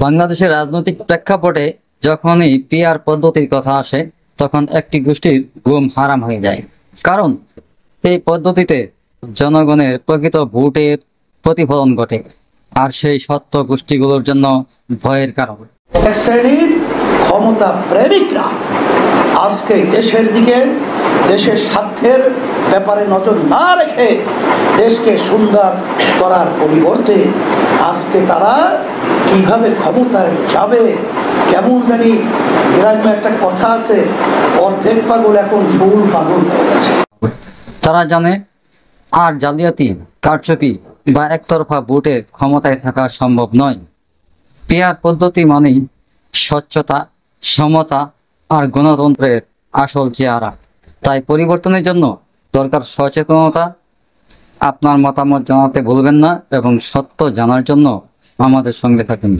বাংলাদেশের রাজনৈতিক প্রেক্ষাপটে যখনই পিআর পদ্ধতির কথা আসে তখন একটি গোষ্ঠীর ঘুম হারাম হয়ে যায়। কারণ এই পদ্ধতিতে জনগণের প্রকৃত ভোটের প্রতিফলন ঘটে, আর সেই সত্য গোষ্ঠীগুলোর জন্য ভয়ের কারণ। এক শ্রেণীর ক্ষমতা প্রেমিকরা আজকে দেশের দিকে, দেশের স্বার্থের ব্যাপারে নজর না রেখে দেশকে সুন্দর করার পরিবর্তে আজকে তারা কিভাবে ক্ষমতায় যাবে, কেমন জানি গ্রামে একটা কথা আছে, অর্ধেক পাগল এখন ফুল পাগল হয়ে গেছে। তারা জানে আর জালিয়াতি, কারচুপি বা একতরফা ভোটে ক্ষমতায় থাকা সম্ভব নয়। পিআর পদ্ধতি মানেই স্বচ্ছতা, সমতা আর গণতন্ত্রের আসল চেহারা। তাই পরিবর্তনের জন্য দরকার সচেতনতা। আপনার মতামত জানাতে ভুলবেন না এবং সত্য জানার জন্য আমাদের সঙ্গে থাকুন।